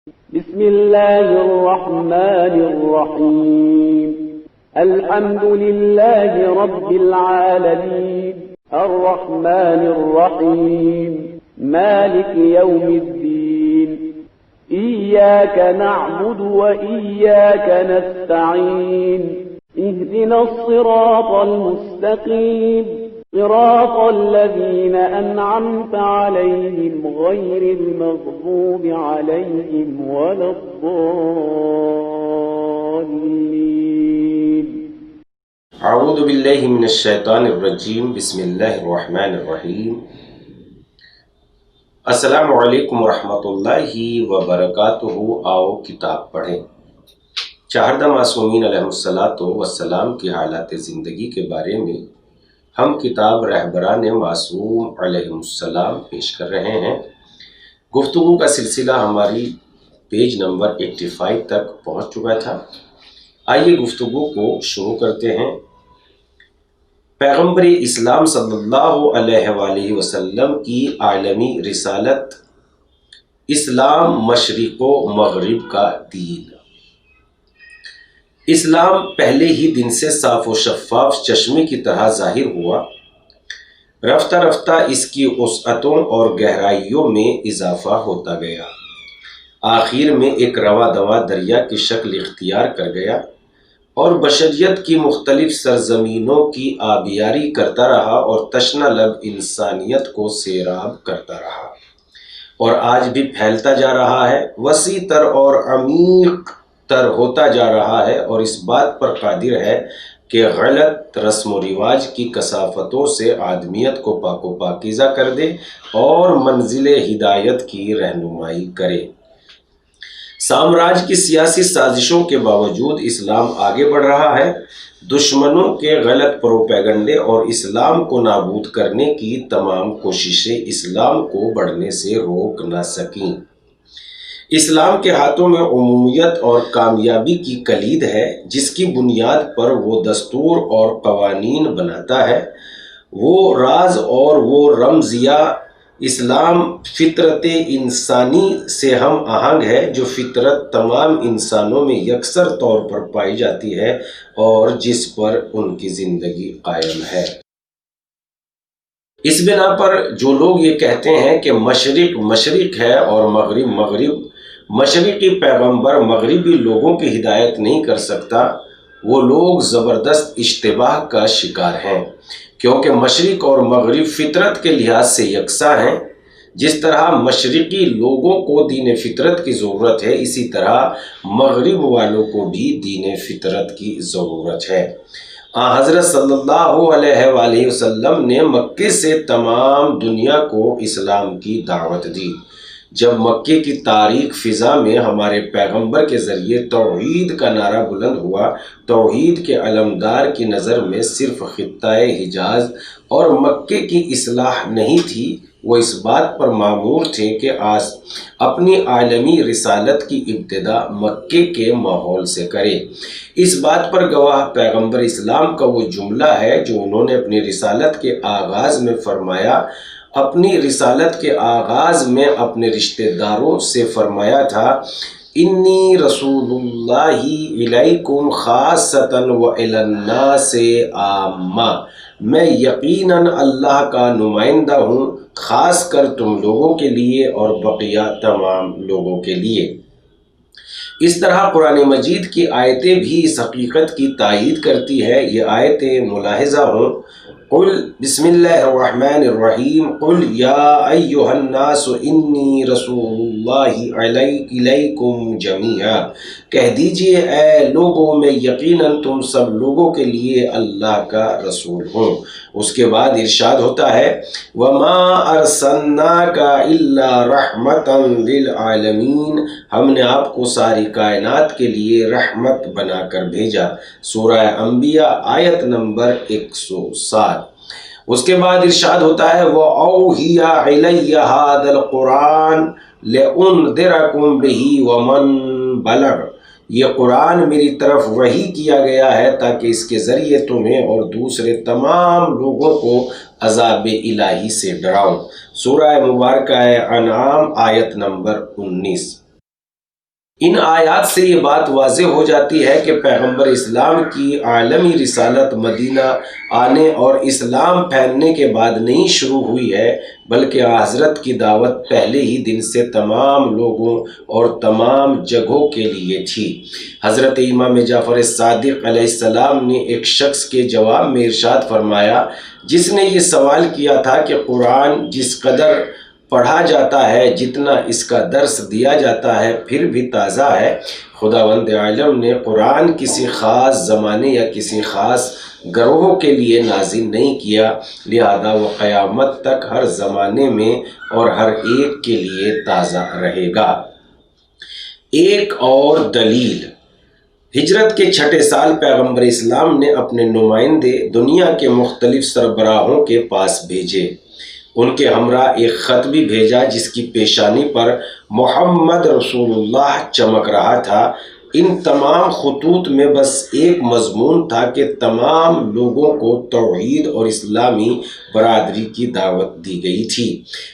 بسم الله الرحمن الرحيم الحمد لله رب العالمين الرحمن الرحيم مالك يوم الدين إياك نعبد وإياك نستعين اهدنا الصراط المستقيم صراط الذين أنعمت عليهم غير المغضوب عليهم ولا الضالين. اعوذ باللہ من الشیطان الرجیم. بسم اللہ الرحمن الرحیم. السلام علیکم ورحمۃ اللہ وبرکاتہ. آؤ کتاب پڑھیں. چہاردہ معصومین علیہ السلام کی حالات زندگی کے بارے میں ہم کتاب رہبران معصوم علیہ السلام پیش کر رہے ہیں. گفتگو کا سلسلہ ہماری پیج نمبر 85 تک پہنچ چکا تھا. آئیے گفتگو کو شروع کرتے ہیں. پیغمبر اسلام صلی اللہ علیہ وآلہ وسلم کی عالمی رسالت، اسلام مشرق و مغرب کا دین. اسلام پہلے ہی دن سے صاف و شفاف چشمے کی طرح ظاہر ہوا. رفتہ رفتہ اس کی وسعتوں اور گہرائیوں میں اضافہ ہوتا گیا. آخر میں ایک رواں دواں دریا کی شکل اختیار کر گیا اور بشریت کی مختلف سرزمینوں کی آبیاری کرتا رہا اور تشنہ لب انسانیت کو سیراب کرتا رہا، اور آج بھی پھیلتا جا رہا ہے، وسیع تر اور عمیق تر ہوتا جا رہا ہے، اور اس بات پر قادر ہے کہ غلط رسم و رواج کی کثافتوں سے آدمیت کو پاک و پاکیزہ کر دے اور منزل ہدایت کی رہنمائی کرے. سامراج کی سیاسی سازشوں کے باوجود اسلام آگے بڑھ رہا ہے. دشمنوں کے غلط پروپیگنڈے اور اسلام کو نابود کرنے کی تمام کوششیں اسلام کو بڑھنے سے روک نہ سکیں. اسلام کے ہاتھوں میں عمومیت اور کامیابی کی کلید ہے، جس کی بنیاد پر وہ دستور اور قوانین بناتا ہے. وہ راز اور وہ رمز یا اسلام فطرت انسانی سے ہم آہنگ ہے، جو فطرت تمام انسانوں میں یکسر طور پر پائی جاتی ہے اور جس پر ان کی زندگی قائم ہے. اس بنا پر جو لوگ یہ کہتے ہیں کہ مشرق مشرق ہے اور مغرب مغرب، مشرقی پیغمبر مغربی لوگوں کی ہدایت نہیں کر سکتا، وہ لوگ زبردست اشتباہ کا شکار ہیں، کیونکہ مشرق اور مغرب فطرت کے لحاظ سے یکساں ہیں. جس طرح مشرقی لوگوں کو دین فطرت کی ضرورت ہے، اسی طرح مغرب والوں کو بھی دین فطرت کی ضرورت ہے. حضرت صلی اللہ علیہ وآلہ وسلم نے مکے سے تمام دنیا کو اسلام کی دعوت دی. جب مکے کی تاریک فضا میں ہمارے پیغمبر کے ذریعے توحید کا نعرہ بلند ہوا، توحید کے علمدار کی نظر میں صرف خطہ حجاز اور مکے کی اصلاح نہیں تھی. وہ اس بات پر مامور تھے کہ اپنی عالمی رسالت کی ابتدا مکے کے ماحول سے کرے. اس بات پر گواہ پیغمبر اسلام کا وہ جملہ ہے جو انہوں نے اپنی رسالت کے آغاز میں فرمایا. اپنی رسالت کے آغاز میں اپنے رشتہ داروں سے فرمایا تھا، انی رسول اللہ الیکم خاصۃ والی الناس عامہ. میں یقیناً اللہ کا نمائندہ ہوں، خاص کر تم لوگوں کے لیے اور بقیہ تمام لوگوں کے لیے. اس طرح قرآن مجید کی آیتیں بھی اس حقیقت کی تائید کرتی ہے. یہ آیتیں ملاحظہ ہوں. قل بسم اللہ الرحمن الرحیم قل یا ایہا الناس انی رسول اللہ الیکم جمیعا. کہہ دیجئے اے لوگوں، میں یقیناً تم سب لوگوں کے لیے اللہ کا رسول ہوں. اس کے بعد ارشاد ہوتا ہے، وما ارسلناک الا رحمتا للعالمین. ہم نے آپ کو ساری کائنات کے لیے رحمت بنا کر بھیجا. سورہ انبیاء آیت نمبر 107. اس کے بعد ارشاد ہوتا ہے، وَأَوْحِيَ إِلَيَّ هَذَا الْقُرْآنَ لِأُنذِرَكُم بِهِ وَمَن بَلَغَ. یہ قرآن میری طرف وحی کیا گیا ہے تاکہ اس کے ذریعے تمہیں اور دوسرے تمام لوگوں کو عذاب الہی سے ڈراؤں. سورہ مبارکہ انعام آیت نمبر 19. ان آیات سے یہ بات واضح ہو جاتی ہے کہ پیغمبر اسلام کی عالمی رسالت مدینہ آنے اور اسلام پھیلنے کے بعد نہیں شروع ہوئی ہے، بلکہ حضرت کی دعوت پہلے ہی دن سے تمام لوگوں اور تمام جگہوں کے لیے تھی۔ حضرت امام جعفر صادق علیہ السلام نے ایک شخص کے جواب میں ارشاد فرمایا جس نے یہ سوال کیا تھا کہ قرآن جس قدر پڑھا جاتا ہے جتنا اس کا درس دیا جاتا ہے پھر بھی تازہ ہے، خداوند عالم نے قرآن کسی خاص زمانے یا کسی خاص گروہوں کے لیے نازل نہیں کیا، لہذا وہ قیامت تک ہر زمانے میں اور ہر ایک کے لیے تازہ رہے گا۔ ایک اور دلیل، ہجرت کے 6 سال پیغمبر اسلام نے اپنے نمائندے دنیا کے مختلف سربراہوں کے پاس بھیجے۔ ان کے ہمراہ ایک خط بھی بھیجا جس کی پیشانی پر محمد رسول اللہ چمک رہا تھا۔ ان تمام خطوط میں بس ایک مضمون تھا کہ تمام لوگوں کو توحید اور اسلامی برادری کی دعوت دی گئی تھی۔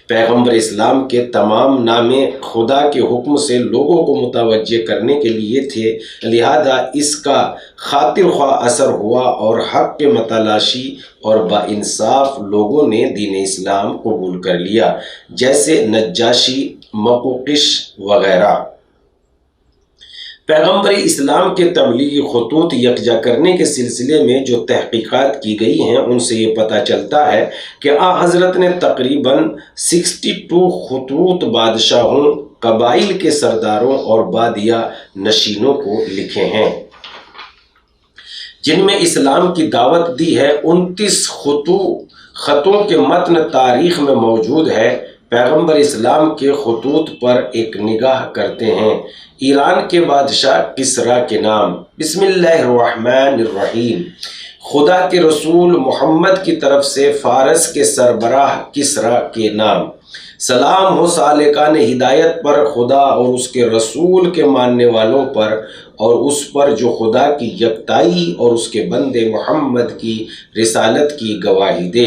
پیغمبر اسلام کے تمام نامے خدا کے حکم سے لوگوں کو متوجہ کرنے کے لیے تھے، لہذا اس کا خاطر خواہ اثر ہوا اور حق کے متلاشی اور با انصاف لوگوں نے دین اسلام قبول کر لیا، جیسے نجاشی، مقوقش وغیرہ۔ پیغمبر اسلام کے تبلیغی خطوط یکجا کرنے کے سلسلے میں جو تحقیقات کی گئی ہیں ان سے یہ پتہ چلتا ہے کہ حضرت نے تقریباً 62 خطوط بادشاہوں، قبائل کے سرداروں اور بادیہ نشینوں کو لکھے ہیں، جن میں اسلام کی دعوت دی ہے۔ 29 خطوں کے متن تاریخ میں موجود ہے۔ پیغمبر اسلام کے خطوط پر ایک نگاہ کرتے ہیں۔ ایران کے بادشاہ کسریٰ کے نام، بسم اللہ الرحمن الرحیم، خدا کے رسول محمد کی طرف سے فارس کے سربراہ کسریٰ کے نام، سلام ہو سالکان ہدایت پر، خدا اور اس کے رسول کے ماننے والوں پر، اور اس پر جو خدا کی یکتائی اور اس کے بندے محمد کی رسالت کی گواہی دے۔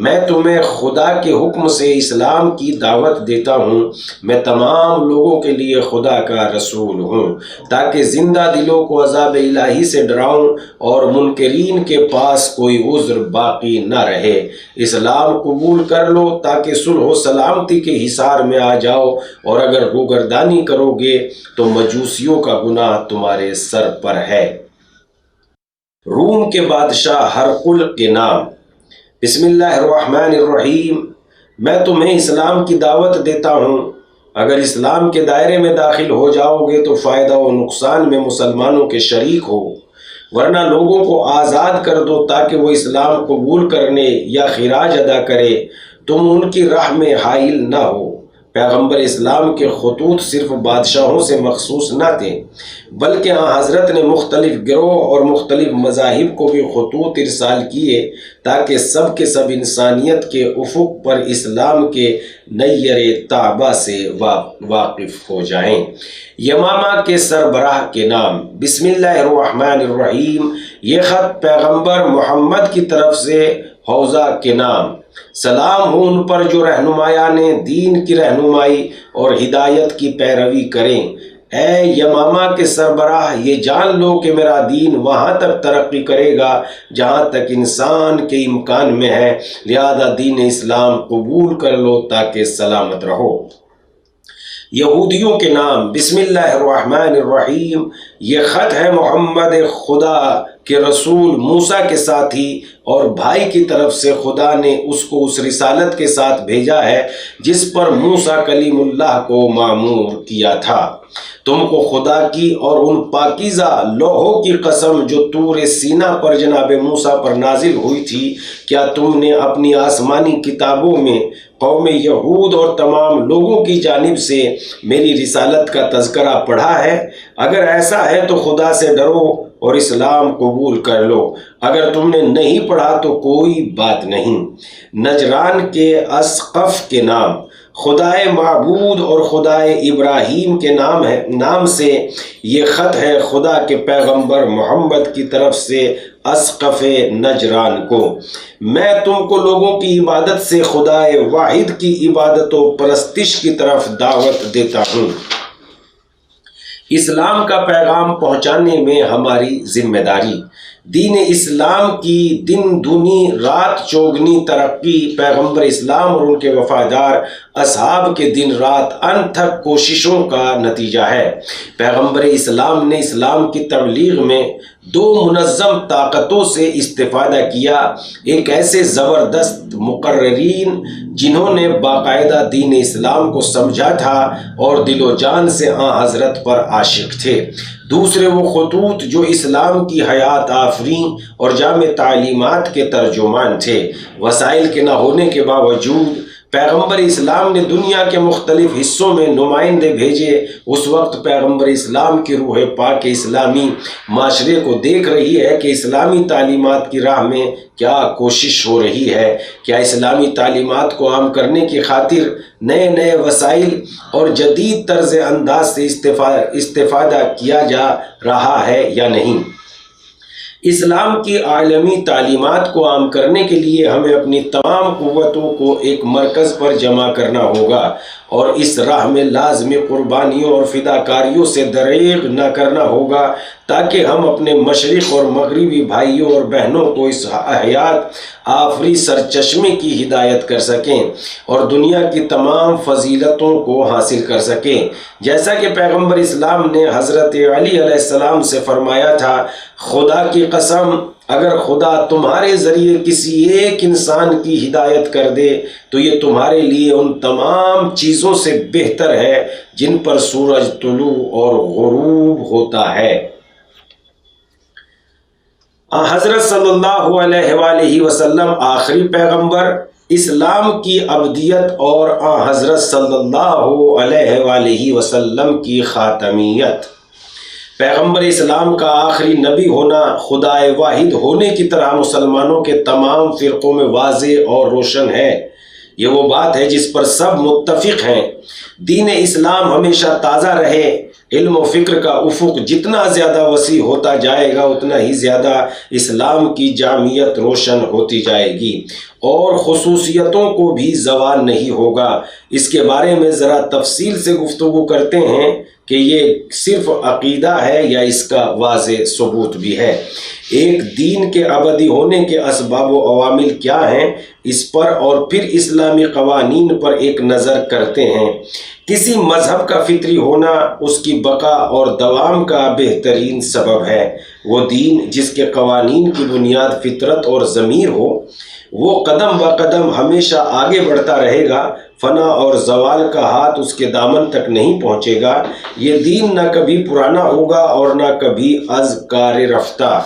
میں تمہیں خدا کے حکم سے اسلام کی دعوت دیتا ہوں۔ میں تمام لوگوں کے لیے خدا کا رسول ہوں، تاکہ زندہ دلوں کو عذاب الہی سے ڈراؤں اور منکرین کے پاس کوئی عذر باقی نہ رہے۔ اسلام قبول کر لو تاکہ صلح و سلامتی کے حصار میں آ جاؤ، اور اگر روگردانی کرو گے تو مجوسیوں کا گناہ تمہارے سر پر ہے۔ روم کے بادشاہ ہرقل کے نام، بسم اللہ الرحمن الرحیم، میں تمہیں اسلام کی دعوت دیتا ہوں۔ اگر اسلام کے دائرے میں داخل ہو جاؤ گے تو فائدہ و نقصان میں مسلمانوں کے شریک ہو، ورنہ لوگوں کو آزاد کر دو تاکہ وہ اسلام قبول کرنے یا خراج ادا کرے، تم ان کی راہ میں حائل نہ ہو۔ پیغمبر اسلام کے خطوط صرف بادشاہوں سے مخصوص نہ تھے، بلکہ حضرت نے مختلف گروہ اور مختلف مذاہب کو بھی خطوط ارسال کیے تاکہ سب کے سب انسانیت کے افق پر اسلام کے نیر طابع سے واقف ہو جائیں۔ یمامہ کے سربراہ کے نام، بسم اللہ الرحمن الرحیم، یہ خط پیغمبر محمد کی طرف سے حوزہ کے نام، سلام ہو ان پر جو رہنمایان دین کی رہنمائی اور ہدایت کی پیروی کریں۔ اے یمامہ کے سربراہ، یہ جان لو کہ میرا دین وہاں تک ترقی کرے گا جہاں تک انسان کے امکان میں ہے، لہذا دین اسلام قبول کر لو تاکہ سلامت رہو۔ یہودیوں کے نام، بسم اللہ الرحمن الرحیم، یہ خط ہے محمد خدا کے رسول موسیٰ کے ساتھی اور بھائی کی طرف سے خدا نے اس کو اس رسالت کے ساتھ بھیجا ہے جس پر موسیٰ کلیم اللہ کو مامور کیا تھا۔ تم کو خدا کی اور ان پاکیزہ لوحوں کی قسم جو طور سینا پر جناب موسیٰ پر نازل ہوئی تھی، کیا تم نے اپنی آسمانی کتابوں میں قوم یہود اور تمام لوگوں کی جانب سے میری رسالت کا تذکرہ پڑھا ہے؟ اگر ایسا ہے تو خدا سے ڈرو اور اسلام قبول کر لو، اگر تم نے نہیں پڑھا تو کوئی بات نہیں۔ نجران کے اسقف کے نام، خدائے معبود اور خدائے ابراہیم کے نام سے یہ خط ہے خدا کے پیغمبر محمد کی طرف سے اسقف نجران کو۔ میں تم کو لوگوں کی عبادت سے خدائے واحد کی عبادت و پرستش کی طرف دعوت دیتا ہوں۔ اسلام کا پیغام پہنچانے میں ہماری ذمہ داری۔ دین اسلام کی دن دنی رات چوگنی ترقی پیغمبر اسلام اور ان کے وفادار اصحاب کے دن رات انتھک کوششوں کا نتیجہ ہے۔ پیغمبر اسلام نے اسلام کی تبلیغ میں دو منظم طاقتوں سے استفادہ کیا، ایک ایسے زبردست مقررین جنہوں نے باقاعدہ دین اسلام کو سمجھا تھا اور دل و جان سے حضرت پر عاشق تھے، دوسرے وہ خطوط جو اسلام کی حیات آفریں اور جامع تعلیمات کے ترجمان تھے۔ وسائل کے نہ ہونے کے باوجود پیغمبر اسلام نے دنیا کے مختلف حصوں میں نمائندے بھیجے۔ اس وقت پیغمبر اسلام کی روح پاک اسلامی معاشرے کو دیکھ رہی ہے کہ اسلامی تعلیمات کی راہ میں کیا کوشش ہو رہی ہے، کیا اسلامی تعلیمات کو عام کرنے کی خاطر نئے نئے وسائل اور جدید طرز انداز سے استفادہ کیا جا رہا ہے یا نہیں۔ اسلام کی عالمی تعلیمات کو عام کرنے کے لیے ہمیں اپنی تمام قوتوں کو ایک مرکز پر جمع کرنا ہوگا اور اس راہ میں لازمی قربانیوں اور فداکاریوں سے دریغ نہ کرنا ہوگا تاکہ ہم اپنے مشرق اور مغربی بھائیوں اور بہنوں کو اس حیات آفری سرچشمے کی ہدایت کر سکیں اور دنیا کی تمام فضیلتوں کو حاصل کر سکیں۔ جیسا کہ پیغمبر اسلام نے حضرت علی علیہ السلام سے فرمایا تھا، خدا کی قسم اگر خدا تمہارے ذریعے کسی ایک انسان کی ہدایت کر دے تو یہ تمہارے لیے ان تمام چیزوں سے بہتر ہے جن پر سورج طلوع اور غروب ہوتا ہے۔ حضرت صلی اللہ علیہ وآلہ وسلم آخری پیغمبر، اسلام کی ابدیت اور حضرت صلی اللہ علیہ وآلہ وسلم کی خاتمیت۔ پیغمبر اسلام کا آخری نبی ہونا خدائے واحد ہونے کی طرح مسلمانوں کے تمام فرقوں میں واضح اور روشن ہے۔ یہ وہ بات ہے جس پر سب متفق ہیں۔ دین اسلام ہمیشہ تازہ رہے۔ علم و فکر کا افق جتنا زیادہ وسیع ہوتا جائے گا اتنا ہی زیادہ اسلام کی جامعیت روشن ہوتی جائے گی اور خصوصیتوں کو بھی زوال نہیں ہوگا۔ اس کے بارے میں ذرا تفصیل سے گفتگو کرتے ہیں کہ یہ صرف عقیدہ ہے یا اس کا واضح ثبوت بھی ہے۔ ایک دین کے ابدی ہونے کے اسباب و عوامل کیا ہیں، اس پر اور پھر اسلامی قوانین پر ایک نظر کرتے ہیں۔ کسی مذہب کا فطری ہونا اس کی بقا اور دوام کا بہترین سبب ہے۔ وہ دین جس کے قوانین کی بنیاد فطرت اور ضمیر ہو، وہ قدم با قدم ہمیشہ آگے بڑھتا رہے گا، فنا اور زوال کا ہاتھ اس کے دامن تک نہیں پہنچے گا۔ یہ دین نہ کبھی پرانا ہوگا اور نہ کبھی از کار رفتہ۔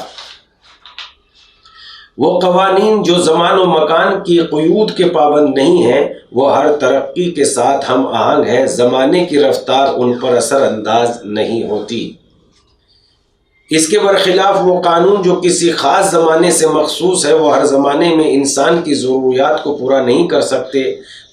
وہ قوانین جو زمان و مکان کی قیود کے پابند نہیں ہیں، وہ ہر ترقی کے ساتھ ہم آہنگ ہیں، زمانے کی رفتار ان پر اثر انداز نہیں ہوتی۔ اس کے برخلاف وہ قانون جو کسی خاص زمانے سے مخصوص ہے، وہ ہر زمانے میں انسان کی ضروریات کو پورا نہیں کر سکتے۔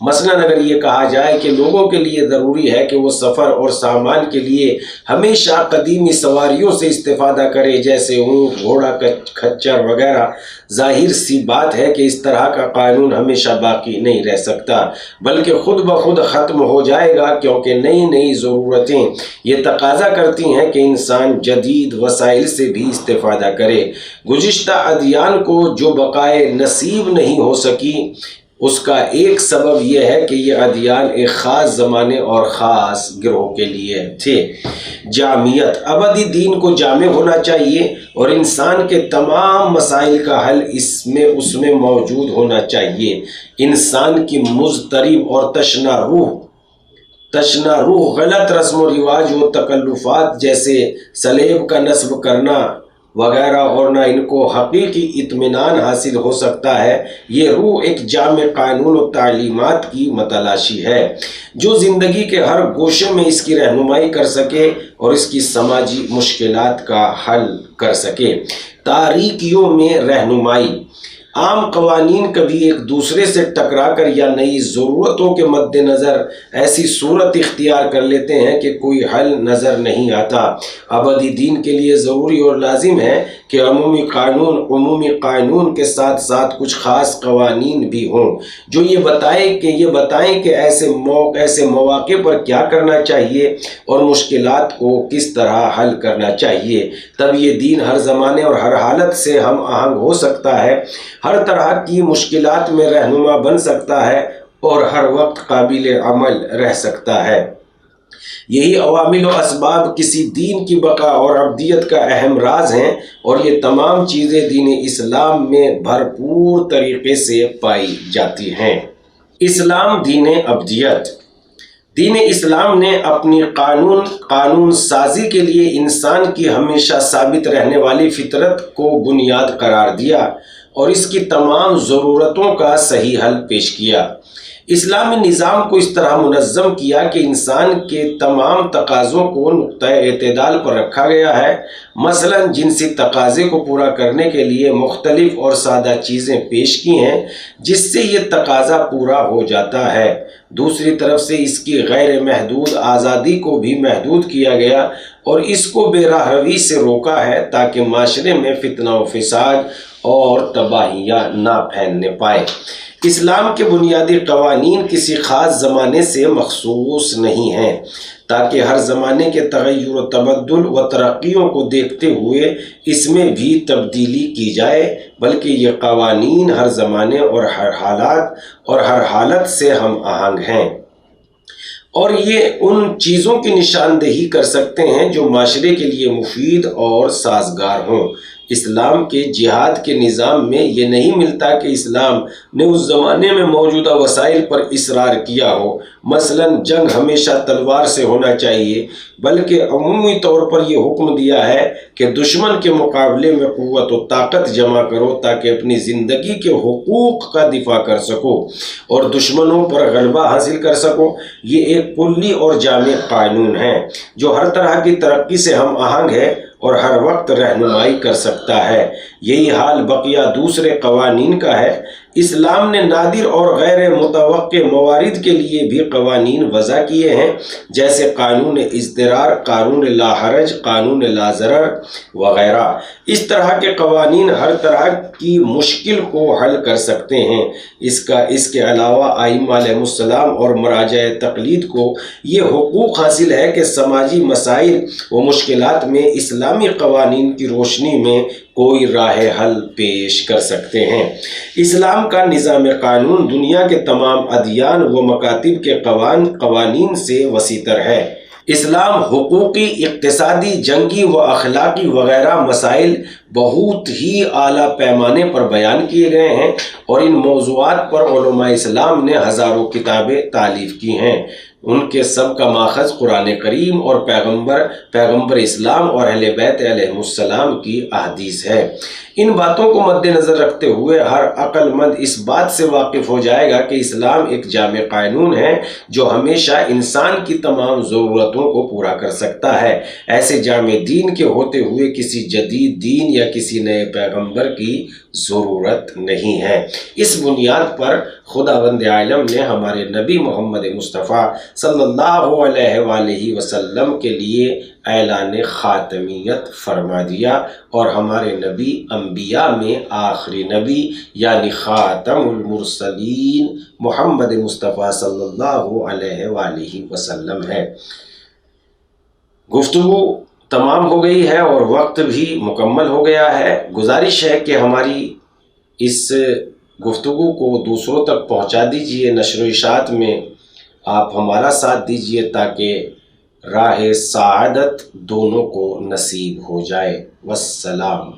مثلاً اگر یہ کہا جائے کہ لوگوں کے لیے ضروری ہے کہ وہ سفر اور سامان کے لیے ہمیشہ قدیمی سواریوں سے استفادہ کرے جیسے اونٹ، گھوڑا، کھچر وغیرہ، ظاہر سی بات ہے کہ اس طرح کا قانون ہمیشہ باقی نہیں رہ سکتا بلکہ خود بخود ختم ہو جائے گا، کیونکہ نئی نئی ضرورتیں یہ تقاضا کرتی ہیں کہ انسان جدید وسائل سے بھی استفادہ کرے۔ گزشتہ ادیان کو جو بقائے نصیب نہیں ہو سکی، اس کا ایک سبب یہ ہے کہ یہ ادیان ایک خاص زمانے اور خاص گروہ کے لیے تھے۔ جامعیت، ابدی دین کو جامع ہونا چاہیے اور انسان کے تمام مسائل کا حل اس میں موجود ہونا چاہیے۔ انسان کی مضطرب اور تشنہ روح غلط رسم و رواج و تکلفات جیسے سلیب کا نصب کرنا وغیرہ اور نہ ان کو حقیقی اطمینان حاصل ہو سکتا ہے۔ یہ روح ایک جامع قانون و تعلیمات کی متلاشی ہے جو زندگی کے ہر گوشے میں اس کی رہنمائی کر سکے اور اس کی سماجی مشکلات کا حل کر سکے۔ تاریکیوں میں رہنمائی، عام قوانین کبھی ایک دوسرے سے ٹکرا کر یا نئی ضرورتوں کے مد نظر ایسی صورت اختیار کر لیتے ہیں کہ کوئی حل نظر نہیں آتا۔ ابدی دین کے لیے ضروری اور لازم ہے کہ عمومی قانون کے ساتھ ساتھ کچھ خاص قوانین بھی ہوں جو یہ بتائیں کہ ایسے مواقع پر کیا کرنا چاہیے اور مشکلات کو کس طرح حل کرنا چاہیے۔ تب یہ دین ہر زمانے اور ہر حالت سے ہم آہنگ ہو سکتا ہے، ہر طرح کی مشکلات میں رہنما بن سکتا ہے اور ہر وقت قابل عمل رہ سکتا ہے۔ یہی عوامل و اسباب کسی دین کی بقا اور ابدیت کا اہم راز ہیں، اور یہ تمام چیزیں دین اسلام میں بھرپور طریقے سے پائی جاتی ہیں۔ اسلام دین ابدیت۔ دین اسلام نے اپنی قانون سازی کے لیے انسان کی ہمیشہ ثابت رہنے والی فطرت کو بنیاد قرار دیا اور اس کی تمام ضرورتوں کا صحیح حل پیش کیا۔ اسلامی نظام کو اس طرح منظم کیا کہ انسان کے تمام تقاضوں کو نقطہ اعتدال پر رکھا گیا ہے۔ مثلا جنسی تقاضے کو پورا کرنے کے لیے مختلف اور سادہ چیزیں پیش کی ہیں جس سے یہ تقاضا پورا ہو جاتا ہے۔ دوسری طرف سے اس کی غیر محدود آزادی کو بھی محدود کیا گیا اور اس کو بے راہ روی سے روکا ہے تاکہ معاشرے میں فتنہ و فساد اور تباہیاں نہ پھیلنے پائے۔ اسلام کے بنیادی قوانین کسی خاص زمانے سے مخصوص نہیں ہیں تاکہ ہر زمانے کے تغیر و تبدل و ترقیوں کو دیکھتے ہوئے اس میں بھی تبدیلی کی جائے، بلکہ یہ قوانین ہر زمانے اور ہر حالت سے ہم آہنگ ہیں اور یہ ان چیزوں کی نشاندہی کر سکتے ہیں جو معاشرے کے لیے مفید اور سازگار ہوں۔ اسلام کے جہاد کے نظام میں یہ نہیں ملتا کہ اسلام نے اس زمانے میں موجودہ وسائل پر اصرار کیا ہو، مثلا جنگ ہمیشہ تلوار سے ہونا چاہیے، بلکہ عمومی طور پر یہ حکم دیا ہے کہ دشمن کے مقابلے میں قوت و طاقت جمع کرو تاکہ اپنی زندگی کے حقوق کا دفاع کر سکو اور دشمنوں پر غلبہ حاصل کر سکو۔ یہ ایک کلی اور جامع قانون ہے جو ہر طرح کی ترقی سے ہم آہنگ ہے اور ہر وقت رہنمائی کر سکتا ہے۔ یہی حال بقیہ دوسرے قوانین کا ہے۔ اسلام نے نادر اور غیر متوقع موارد کے لیے بھی قوانین وضع کیے ہیں، جیسے قانون اضطرار، قانون لا حرج، قانون لا ضرر وغیرہ۔ اس طرح کے قوانین ہر طرح کی مشکل کو حل کر سکتے ہیں۔ اس کے علاوہ ائمہ علیہ السلام اور مراجع تقلید کو یہ حقوق حاصل ہے کہ سماجی مسائل و مشکلات میں اسلامی قوانین کی روشنی میں کوئی راہ حل پیش کر سکتے ہیں۔ اسلام کا نظام قانون دنیا کے تمام ادیان و مکاتب کے قوانین سے وسیع تر ہے۔ اسلام حقوقی، اقتصادی، جنگی و اخلاقی وغیرہ مسائل بہت ہی اعلیٰ پیمانے پر بیان کیے گئے ہیں اور ان موضوعات پر علماء اسلام نے ہزاروں کتابیں تالیف کی ہیں۔ ان کے سب کا ماخذ قرآن کریم اور پیغمبر اسلام اور اہل بیت علیہ السلام کی احادیث ہے۔ ان باتوں کو مد نظر رکھتے ہوئے ہر عقل مند اس بات سے واقف ہو جائے گا کہ اسلام ایک جامع قانون ہے جو ہمیشہ انسان کی تمام ضرورتوں کو پورا کر سکتا ہے۔ ایسے جامع دین کے ہوتے ہوئے کسی جدید دین یا کسی نئے پیغمبر کی ضرورت نہیں ہے۔ اس بنیاد پر خداوند عالم نے ہمارے نبی محمد مصطفیٰ صلی اللہ علیہ وآلہ وسلم کے لیے اعلان خاتمیت فرما دیا اور ہمارے نبی انبیاء میں آخری نبی یعنی خاتم المرسلین محمد مصطفیٰ صلی اللہ علیہ وآلہ وسلم ہے۔ گفتگو تمام ہو گئی ہے اور وقت بھی مکمل ہو گیا ہے۔ گزارش ہے کہ ہماری اس گفتگو کو دوسروں تک پہنچا دیجئے، نشر و اشاعت میں آپ ہمارا ساتھ دیجئے تاکہ راہ سعادت دونوں کو نصیب ہو جائے۔ والسلام۔